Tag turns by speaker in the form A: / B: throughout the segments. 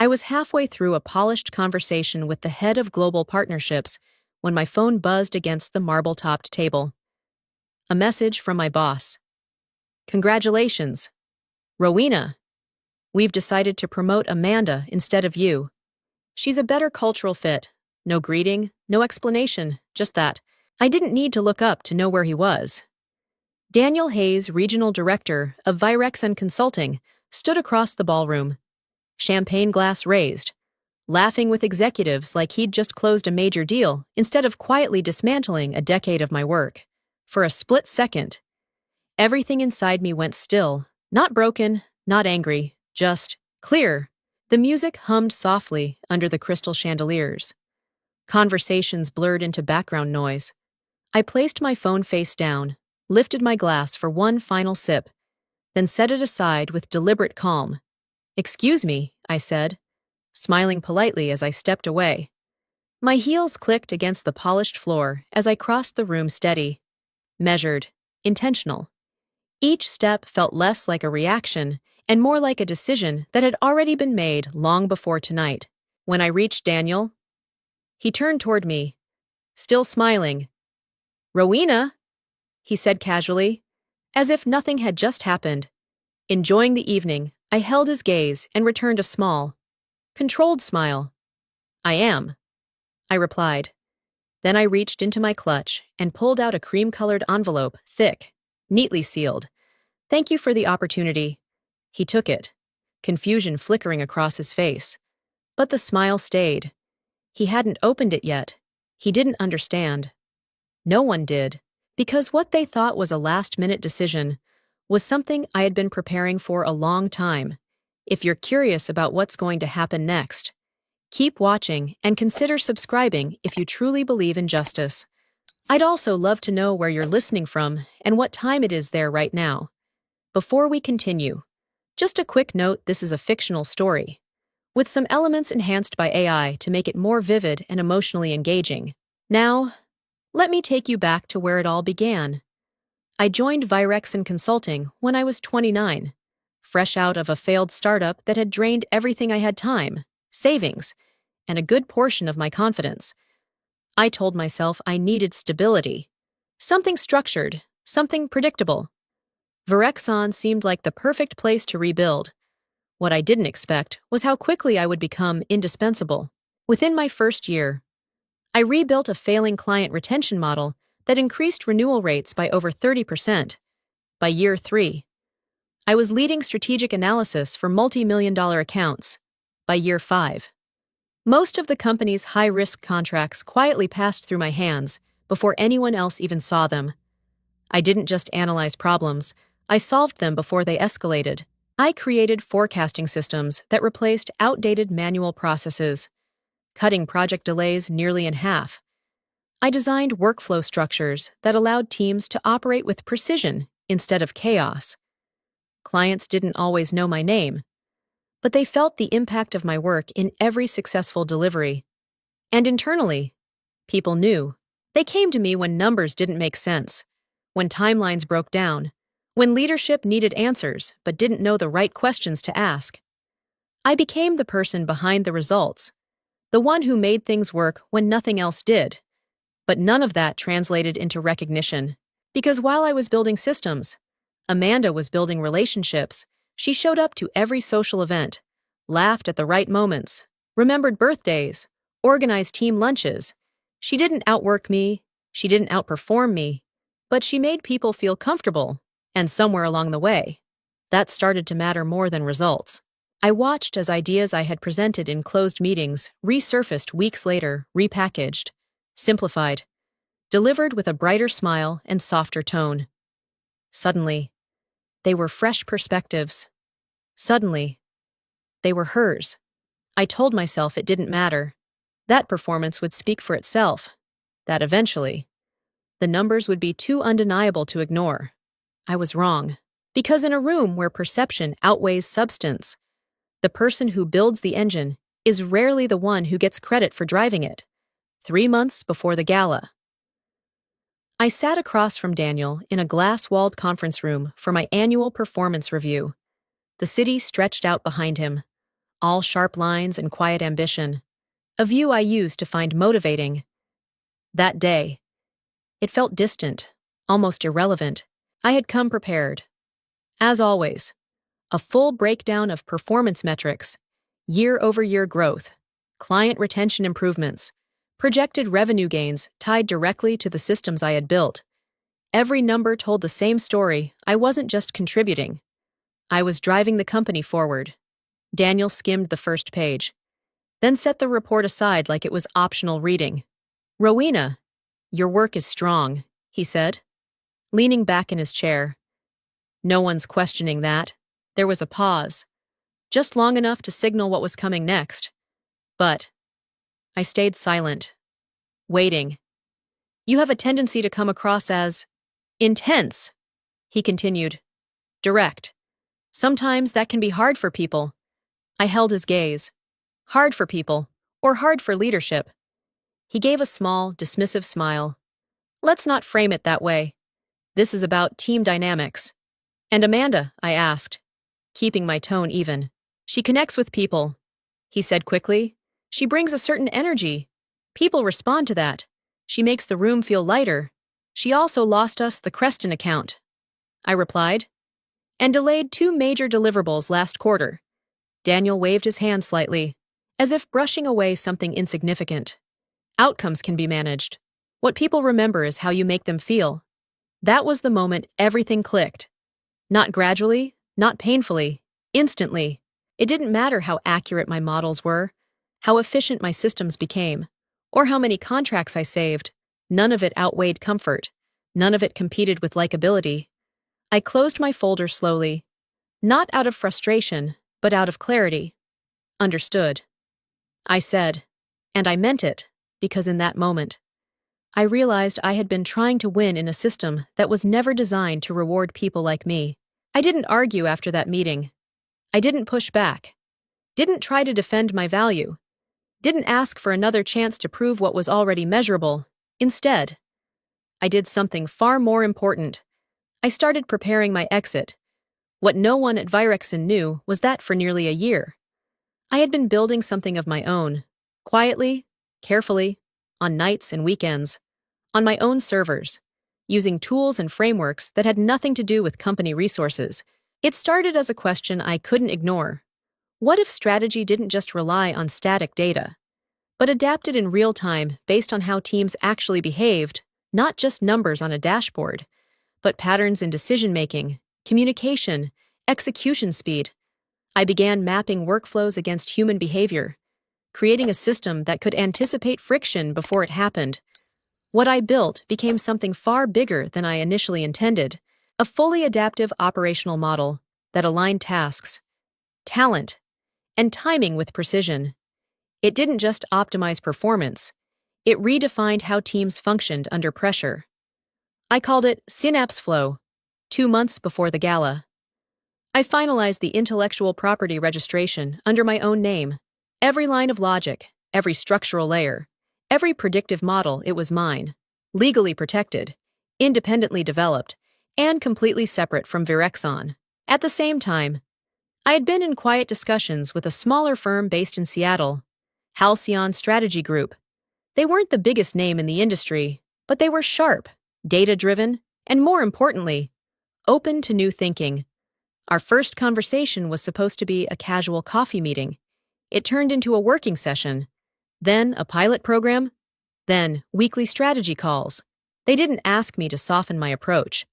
A: I was halfway through a polished conversation with the head of global partnerships when my phone buzzed against the marble-topped table. A message from my boss. Congratulations, Rowena. We've decided to promote Amanda instead of you. She's a better cultural fit. No greeting, no explanation, just that. I didn't need to look up to know where he was. Daniel Hayes, Regional Director of Virex and Consulting, stood across the ballroom, champagne glass raised, laughing with executives like he'd just closed a major deal instead of quietly dismantling a decade of my work. For a split second, everything inside me went still, not broken, not angry, just clear. The music hummed softly under the crystal chandeliers. Conversations blurred into background noise. I placed my phone face down, lifted my glass for one final sip, then set it aside with deliberate calm. "Excuse me," I said, smiling politely as I stepped away. My heels clicked against the polished floor as I crossed the room, steady, measured, intentional. Each step felt less like a reaction and more like a decision that had already been made long before tonight. When I reached Daniel, he turned toward me, still smiling. "Rowena," he said casually, as if nothing had just happened. Enjoying the evening, I held his gaze and returned a small, controlled smile. "I am," I replied. Then I reached into my clutch and pulled out a cream-colored envelope, thick, neatly sealed. "Thank you for the opportunity." He took it, confusion flickering across his face. But the smile stayed. He hadn't opened it yet. He didn't understand. No one did, because what they thought was a last-minute decision was something I had been preparing for a long time. If you're curious about what's going to happen next, keep watching and consider subscribing if you truly believe in justice. I'd also love to know where you're listening from and what time it is there right now. Before we continue, just a quick note: this is a fictional story, with some elements enhanced by AI to make it more vivid and emotionally engaging. Now, let me take you back to where it all began. I joined Virex and Consulting when I was 29, fresh out of a failed startup that had drained everything I had: time, savings, and a good portion of my confidence. I told myself I needed stability, something structured, something predictable. Virexon seemed like the perfect place to rebuild. What I didn't expect was how quickly I would become indispensable. Within my first year, I rebuilt a failing client retention model that increased renewal rates by over 30%. By year 3, I was leading strategic analysis for multi-million-dollar accounts. By year 5, most of the company's high-risk contracts quietly passed through my hands before anyone else even saw them. I didn't just analyze problems, I solved them before they escalated. I created forecasting systems that replaced outdated manual processes, cutting project delays nearly in half. I designed workflow structures that allowed teams to operate with precision instead of chaos. Clients didn't always know my name, but they felt the impact of my work in every successful delivery. And internally, people knew. They came to me when numbers didn't make sense, when timelines broke down, when leadership needed answers but didn't know the right questions to ask. I became the person behind the results, the one who made things work when nothing else did. But none of that translated into recognition, because while I was building systems, Amanda was building relationships. She showed up to every social event, laughed at the right moments, remembered birthdays, organized team lunches. She didn't outwork me, she didn't outperform me, but she made people feel comfortable, and somewhere along the way, that started to matter more than results. I watched as ideas I had presented in closed meetings resurfaced weeks later, repackaged, simplified, delivered with a brighter smile and softer tone. Suddenly, they were fresh perspectives. Suddenly, they were hers. I told myself it didn't matter. That performance would speak for itself. That eventually, the numbers would be too undeniable to ignore. I was wrong. Because in a room where perception outweighs substance, the person who builds the engine is rarely the one who gets credit for driving it. 3 months before the gala, I sat across from Daniel in a glass-walled conference room for my annual performance review. The city stretched out behind him, all sharp lines and quiet ambition, a view I used to find motivating. That day, it felt distant, almost irrelevant. I had come prepared. As always, a full breakdown of performance metrics, year-over-year growth, client retention improvements, projected revenue gains tied directly to the systems I had built. Every number told the same story. I wasn't just contributing. I was driving the company forward. Daniel skimmed the first page, then set the report aside like it was optional reading. "Rowena, your work is strong," he said, leaning back in his chair. "No one's questioning that." There was a pause, just long enough to signal what was coming next. But I stayed silent, waiting. "You have a tendency to come across as intense," he continued. "Direct. Sometimes that can be hard for people." I held his gaze. Hard for people, or hard for leadership? He gave a small, dismissive smile. "Let's not frame it that way. This is about team dynamics." "And Amanda?" I asked, keeping my tone even. "She connects with people," he said quickly. "She brings a certain energy. People respond to that. She makes the room feel lighter. She also lost us the Creston account," I replied, "and delayed 2 major deliverables last quarter." Daniel waved his hand slightly, as if brushing away something insignificant. "Outcomes can be managed. What people remember is how you make them feel." That was the moment everything clicked. Not gradually, not painfully, instantly. It didn't matter how accurate my models were, how efficient my systems became, or how many contracts I saved. None of it outweighed comfort. None of it competed with likability. I closed my folder slowly, not out of frustration, but out of clarity. "Understood," I said, and I meant it, because in that moment, I realized I had been trying to win in a system that was never designed to reward people like me. I didn't argue after that meeting. I didn't push back. Didn't try to defend my value. Didn't ask for another chance to prove what was already measurable. Instead, I did something far more important. I started preparing my exit. What no one at Virexon knew was that for nearly a year, I had been building something of my own, quietly, carefully, on nights and weekends, on my own servers, using tools and frameworks that had nothing to do with company resources. It started as a question I couldn't ignore. What if strategy didn't just rely on static data, but adapted in real time based on how teams actually behaved, not just numbers on a dashboard, but patterns in decision-making, communication, execution speed? I began mapping workflows against human behavior, creating a system that could anticipate friction before it happened. What I built became something far bigger than I initially intended, a fully adaptive operational model that aligned tasks, talent, and timing with precision. It didn't just optimize performance, it redefined how teams functioned under pressure. I called it Synapse Flow, 2 months before the gala. I finalized the intellectual property registration under my own name. Every line of logic, every structural layer, every predictive model, it was mine. Legally protected, independently developed, and completely separate from Virexon. At the same time, I had been in quiet discussions with a smaller firm based in Seattle, Halcyon Strategy Group. They weren't the biggest name in the industry, but they were sharp, data-driven, and more importantly, open to new thinking. Our first conversation was supposed to be a casual coffee meeting. It turned into a working session, then a pilot program, then weekly strategy calls. They didn't ask me to soften my approach.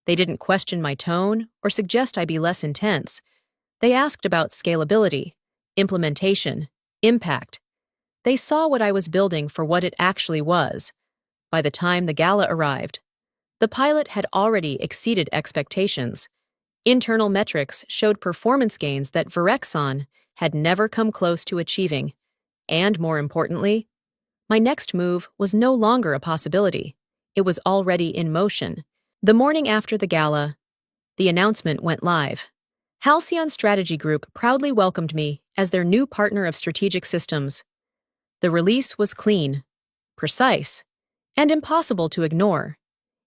A: They didn't question my tone or suggest I be less intense. They asked about scalability, implementation, impact. They saw what I was building for what it actually was. By the time the gala arrived, the pilot had already exceeded expectations. Internal metrics showed performance gains that Virexon had never come close to achieving. And more importantly, my next move was no longer a possibility. It was already in motion. The morning after the gala, the announcement went live. Halcyon Strategy Group proudly welcomed me as their new partner of strategic systems. The release was clean, precise, and impossible to ignore.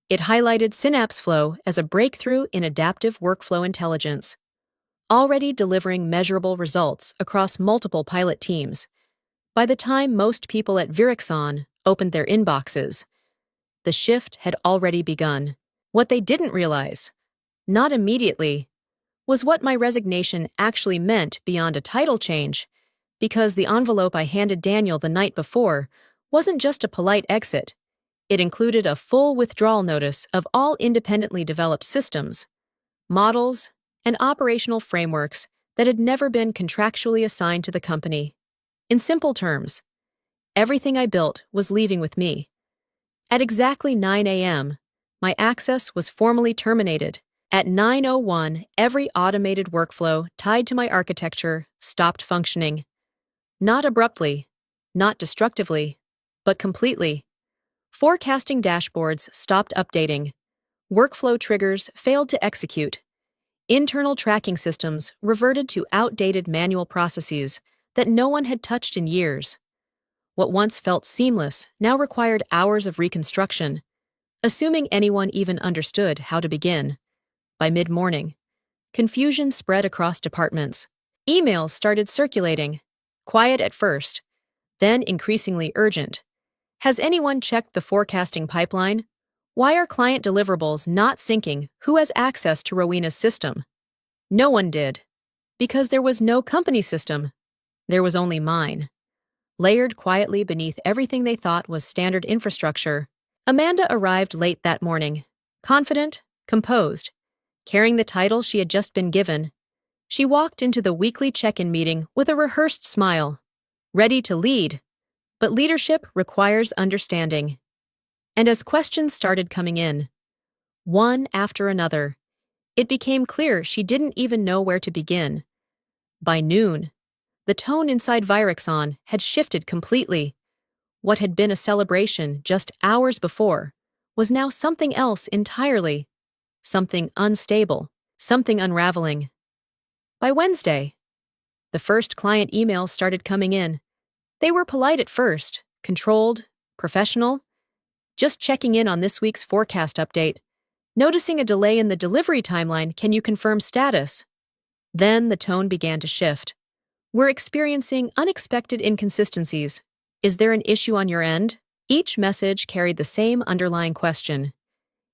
A: It highlighted Synapse Flow as a breakthrough in adaptive workflow intelligence. already delivering measurable results across multiple pilot teams. By the time most people at Virexon opened their inboxes, the shift had already begun. What they didn't realize, not immediately, was what my resignation actually meant beyond a title change, because the envelope I handed Daniel the night before wasn't just a polite exit. It included a full withdrawal notice of all independently developed systems, models, and operational frameworks that had never been contractually assigned to the company. In simple terms, everything I built was leaving with me. At exactly 9 a.m., my access was formally terminated. At 9:01, every automated workflow tied to my architecture stopped functioning. Not abruptly, not destructively, but completely. Forecasting dashboards stopped updating. Workflow triggers failed to execute. Internal tracking systems reverted to outdated manual processes that no one had touched in years. What once felt seamless now required hours of reconstruction, assuming anyone even understood how to begin. By mid-morning, confusion spread across departments. Emails started circulating, quiet at first, then increasingly urgent. Has anyone checked the forecasting pipeline? Why are client deliverables not syncing? Who has access to Rowena's system? No one did. Because there was no company system. There was only mine. Layered quietly beneath everything they thought was standard infrastructure. Amanda arrived late that morning, confident, composed, carrying the title she had just been given. She walked into the weekly check-in meeting with a rehearsed smile, ready to lead. But leadership requires understanding. And as questions started coming in, one after another, it became clear she didn't even know where to begin. By noon, the tone inside Virexon had shifted completely. What had been a celebration just hours before was now something else entirely. Something unstable, something unraveling. By Wednesday, the first client emails started coming in. They were polite at first, controlled, professional, just checking in on this week's forecast update. Noticing a delay in the delivery timeline, can you confirm status? Then the tone began to shift. We're experiencing unexpected inconsistencies. Is there an issue on your end? Each message carried the same underlying question.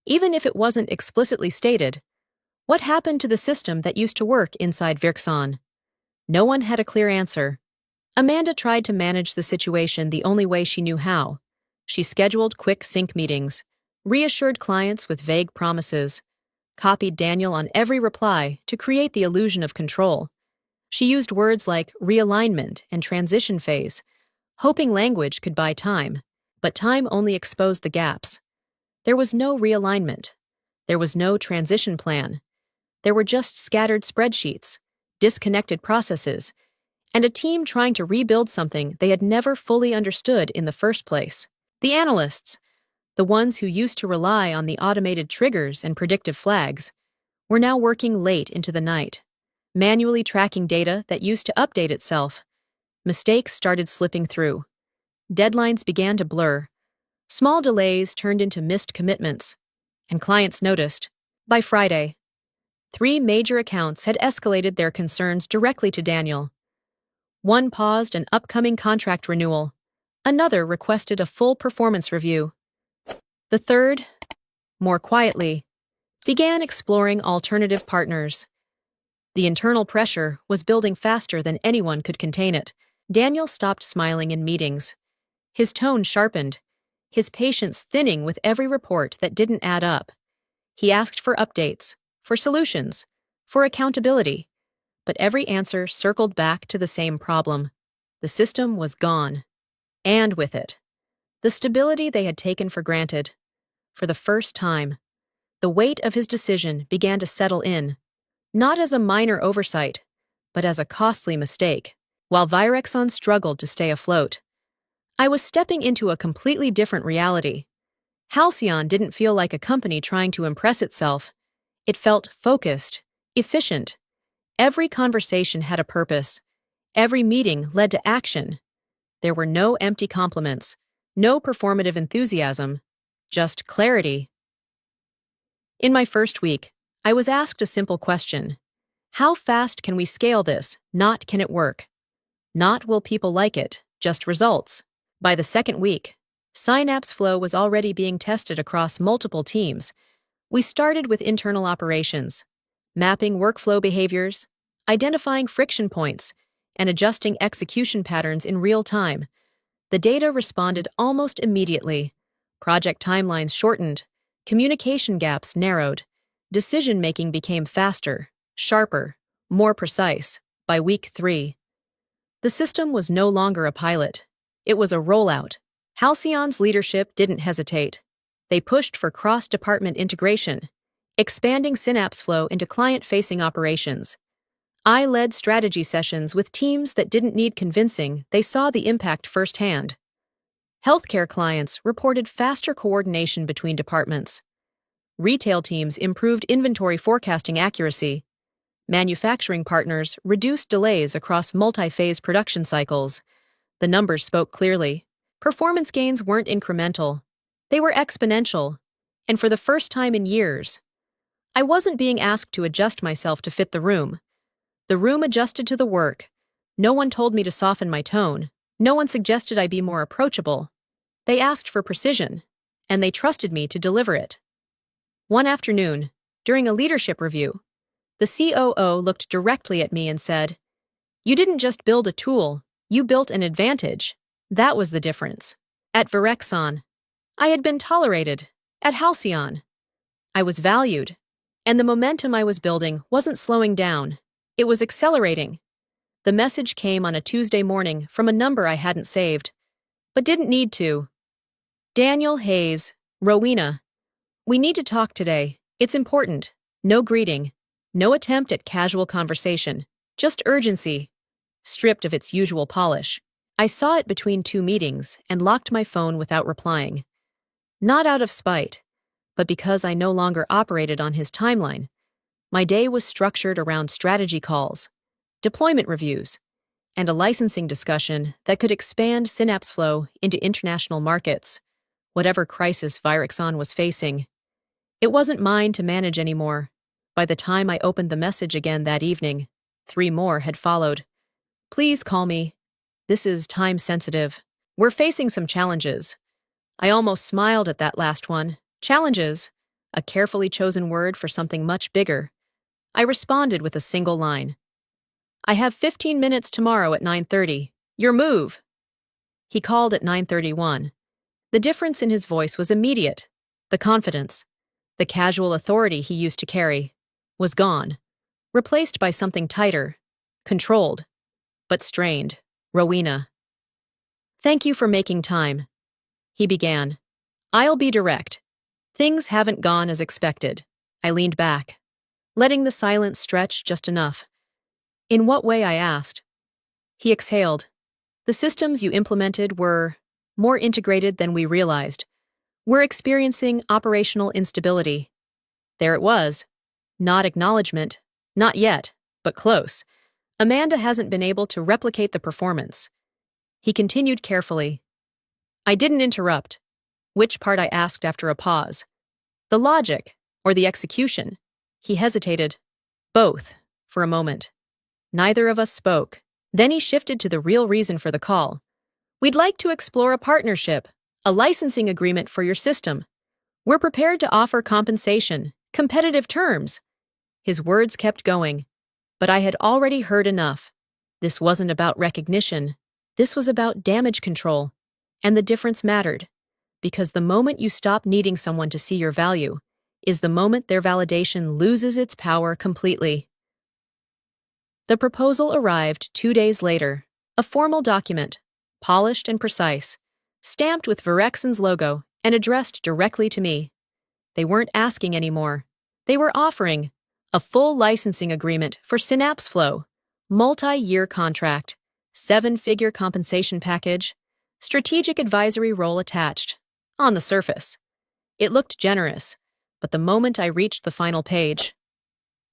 A: Even if it wasn't explicitly stated, what happened to the system that used to work inside Virexon? No one had a clear answer. Amanda tried to manage the situation the only way she knew how. She scheduled quick sync meetings, reassured clients with vague promises, copied Daniel on every reply to create the illusion of control. She used words like realignment and transition phase, hoping language could buy time, but time only exposed the gaps. There was no realignment. There was no transition plan. There were just scattered spreadsheets, disconnected processes, and a team trying to rebuild something they had never fully understood in the first place. The analysts, the ones who used to rely on the automated triggers and predictive flags, were now working late into the night, manually tracking data that used to update itself. Mistakes started slipping through. Deadlines began to blur. Small delays turned into missed commitments, and clients noticed. By Friday, 3 major accounts had escalated their concerns directly to Daniel. One paused an upcoming contract renewal. Another requested a full performance review. The third, more quietly, began exploring alternative partners. The internal pressure was building faster than anyone could contain it. Daniel stopped smiling in meetings. His tone sharpened, his patience thinning with every report that didn't add up. He asked for updates, for solutions, for accountability, but every answer circled back to the same problem. The system was gone. And with it, the stability they had taken for granted. For the first time, the weight of his decision began to settle in, not as a minor oversight, but as a costly mistake. While Virexon struggled to stay afloat, I was stepping into a completely different reality. Halcyon didn't feel like a company trying to impress itself. It felt focused, efficient. Every conversation had a purpose. Every meeting led to action. There were no empty compliments, no performative enthusiasm, just clarity. In my first week, I was asked a simple question. How fast can we scale this? Not can it work? Not will people like it, just results. By the second week, Synapse Flow was already being tested across multiple teams. We started with internal operations, mapping workflow behaviors, identifying friction points, and adjusting execution patterns in real time. The data responded almost immediately. Project timelines shortened, communication gaps narrowed, decision-making became faster, sharper, more precise. By week 3, the system was no longer a pilot. It was a rollout. Halcyon's leadership didn't hesitate. They pushed for cross-department integration, expanding Synapse Flow into client-facing operations. I led strategy sessions with teams that didn't need convincing. They saw the impact firsthand. Healthcare clients reported faster coordination between departments. Retail teams improved inventory forecasting accuracy. Manufacturing partners reduced delays across multi-phase production cycles. The numbers spoke clearly. Performance gains weren't incremental. They were exponential. And for the first time in years, I wasn't being asked to adjust myself to fit the room. The room adjusted to the work. No one told me to soften my tone. No one suggested I be more approachable. They asked for precision, and they trusted me to deliver it. One afternoon, during a leadership review, the COO looked directly at me and said, "You didn't just build a tool, you built an advantage." That was the difference. At Virexon, I had been tolerated. At Halcyon, I was valued. And the momentum I was building wasn't slowing down. It was accelerating. The message came on a Tuesday morning from a number I hadn't saved, but didn't need to. Daniel Hayes, Rowena. We need to talk today. It's important. No greeting. No attempt at casual conversation. Just urgency. Stripped of its usual polish. I saw it between 2 meetings and locked my phone without replying. Not out of spite, but because I no longer operated on his timeline. My day was structured around strategy calls, deployment reviews, and a licensing discussion that could expand Synapse Flow into international markets, whatever crisis Virexon was facing. It wasn't mine to manage anymore. By the time I opened the message again that evening, 3 more had followed. "Please call me. This is time-sensitive. We're facing some challenges." I almost smiled at that last one. Challenges, a carefully chosen word for something much bigger. I responded with a single line. "I have 15 minutes tomorrow at 9:30. Your move." He called at 9:31. The difference in his voice was immediate. The confidence, the casual authority he used to carry, was gone, replaced by something tighter, controlled, but strained. "Rowena. Thank you for making time," he began. "I'll be direct. Things haven't gone as expected." I leaned back, letting the silence stretch just enough. "In what way?" I asked. He exhaled. "The systems you implemented were more integrated than we realized. We're experiencing operational instability." There it was. Not acknowledgement. Not yet, but close. Amanda hasn't been able to replicate the performance. He continued carefully. I didn't interrupt. Which part? I asked after a pause. The logic, or the execution? He hesitated. Both, for a moment. Neither of us spoke. Then he shifted to the real reason for the call. "We'd like to explore a partnership, a licensing agreement for your system. We're prepared to offer compensation, competitive terms." His words kept going, but I had already heard enough. This wasn't about recognition. This was about damage control. And the difference mattered, because the moment you stop needing someone to see your value is the moment their validation loses its power completely. The proposal arrived 2 days later, a formal document, polished and precise, stamped with Virexon's logo and addressed directly to me. They weren't asking anymore. They were offering a full licensing agreement for Synapse Flow, multi-year contract, 7-figure compensation package, strategic advisory role attached. On the surface, it looked generous, but the moment I reached the final page,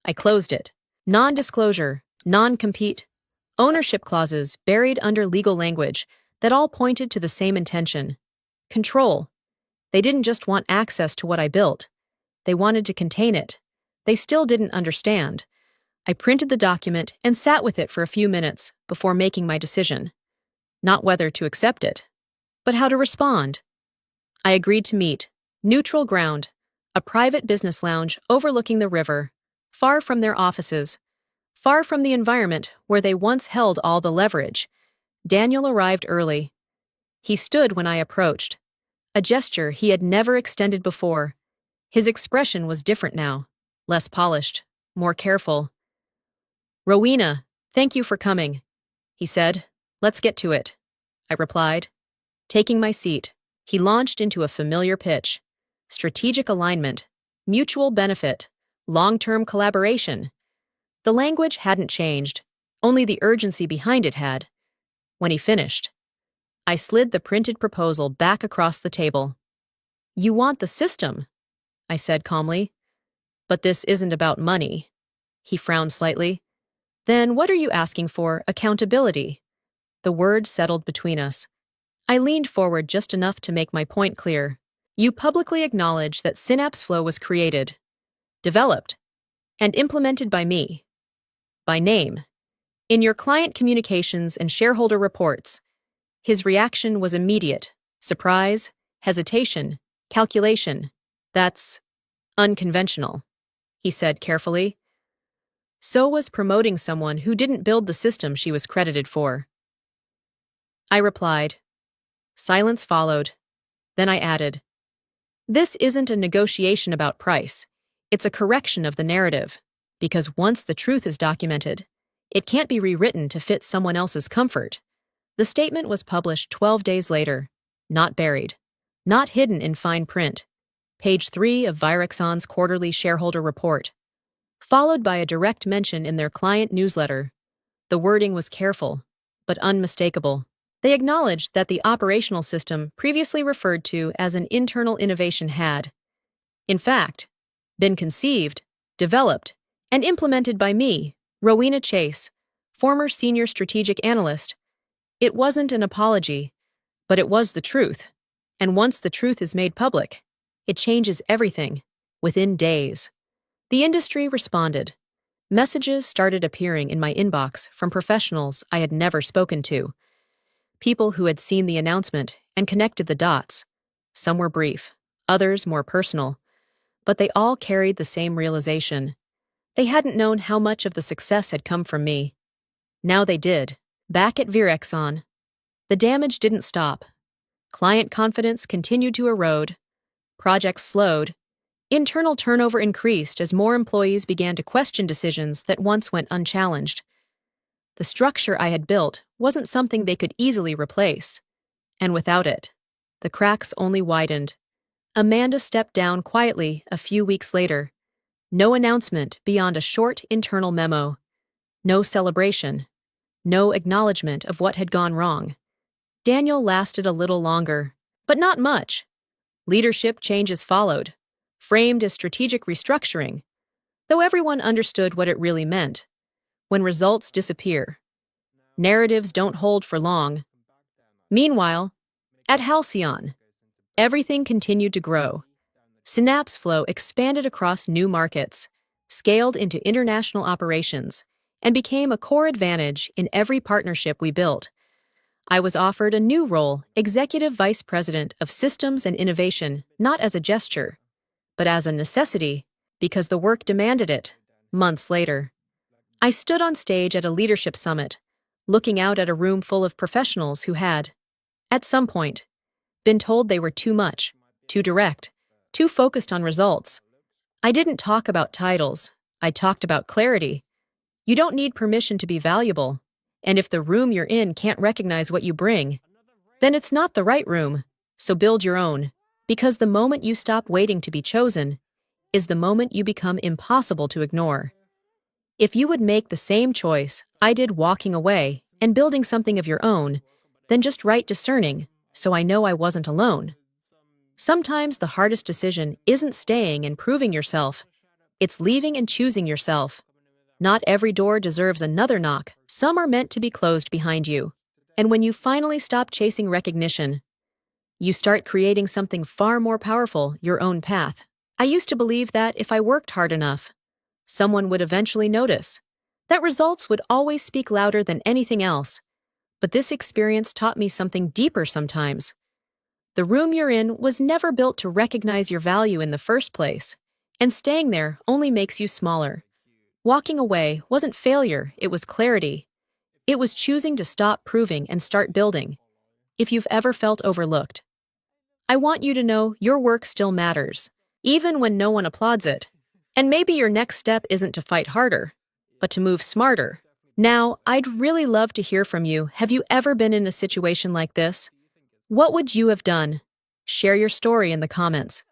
A: I closed it. Non-disclosure, non-compete, ownership clauses buried under legal language that all pointed to the same intention. Control. They didn't just want access to what I built. They wanted to contain it. They still didn't understand. I printed the document and sat with it for a few minutes before making my decision. Not whether to accept it, but how to respond. I agreed to meet, neutral ground, a private business lounge overlooking the river, far from their offices, far from the environment where they once held all the leverage. Daniel arrived early. He stood when I approached, a gesture he had never extended before. His expression was different now, less polished, more careful. "Rowena, thank you for coming," he said. "Let's get to it," I replied. Taking my seat, he launched into a familiar pitch. Strategic alignment, mutual benefit, long-term collaboration. The language hadn't changed, only the urgency behind it had. When he finished, I slid the printed proposal back across the table. "You want the system," I said calmly. "But this isn't about money." He frowned slightly. "Then what are you asking for? Accountability?" The words settled between us. I leaned forward just enough to make my point clear. "You publicly acknowledge that Synapse Flow was created, developed, and implemented by me. By name. In your client communications and shareholder reports." His reaction was immediate. Surprise, hesitation, calculation. "That's unconventional," he said carefully. "So was promoting someone who didn't build the system she was credited for." I replied. Silence followed. Then I added, "This isn't a negotiation about price. It's a correction of the narrative. Because once the truth is documented, it can't be rewritten to fit someone else's comfort." The statement was published 12 days later, not buried, not hidden in fine print. Page 3 of Virexon's quarterly shareholder report, followed by a direct mention in their client newsletter. The wording was careful, but unmistakable. They acknowledged that the operational system previously referred to as an internal innovation had, in fact, been conceived, developed, and implemented by me, Rowena Chase, former senior strategic analyst. It wasn't an apology, but it was the truth. And once the truth is made public, it changes everything, within days. The industry responded. Messages started appearing in my inbox from professionals I had never spoken to. People who had seen the announcement and connected the dots. Some were brief, others more personal, but they all carried the same realization. They hadn't known how much of the success had come from me. Now they did. Back at Virexon, the damage didn't stop. Client confidence continued to erode. Projects slowed. Internal turnover increased as more employees began to question decisions that once went unchallenged. The structure I had built wasn't something they could easily replace. And without it, the cracks only widened. Amanda stepped down quietly a few weeks later. No announcement beyond a short internal memo. No celebration. No acknowledgement of what had gone wrong. Daniel lasted a little longer, but not much. Leadership changes followed, framed as strategic restructuring, though everyone understood what it really meant. When results disappear, narratives don't hold for long. Meanwhile, at Halcyon, everything continued to grow. Synapse Flow expanded across new markets, scaled into international operations, and became a core advantage in every partnership we built. I was offered a new role, Executive Vice President of Systems and Innovation, not as a gesture, but as a necessity, because the work demanded it. Months later, I stood on stage at a leadership summit, looking out at a room full of professionals who had, at some point, been told they were too much, too direct, too focused on results. I didn't talk about titles, I talked about clarity. You don't need permission to be valuable, and if the room you're in can't recognize what you bring, then it's not the right room, so build your own, because the moment you stop waiting to be chosen is the moment you become impossible to ignore. If you would make the same choice I did walking away and building something of your own, then just write discerning, so I know I wasn't alone. Sometimes the hardest decision isn't staying and proving yourself, it's leaving and choosing yourself. Not every door deserves another knock. Some are meant to be closed behind you. And when you finally stop chasing recognition, you start creating something far more powerful, your own path. I used to believe that if I worked hard enough, someone would eventually notice. that results would always speak louder than anything else. But this experience taught me something deeper sometimes. The room you're in was never built to recognize your value in the first place, and staying there only makes you smaller. Walking away wasn't failure, it was clarity. It was choosing to stop proving and start building. If you've ever felt overlooked, I want you to know your work still matters, even when no one applauds it. And maybe your next step isn't to fight harder, but to move smarter. Now, I'd really love to hear from you. Have you ever been in a situation like this? What would you have done? Share your story in the comments,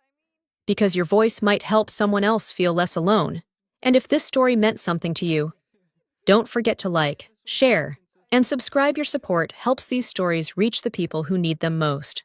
A: because your voice might help someone else feel less alone. And if this story meant something to you, don't forget to like, share, and subscribe. Your support helps these stories reach the people who need them most.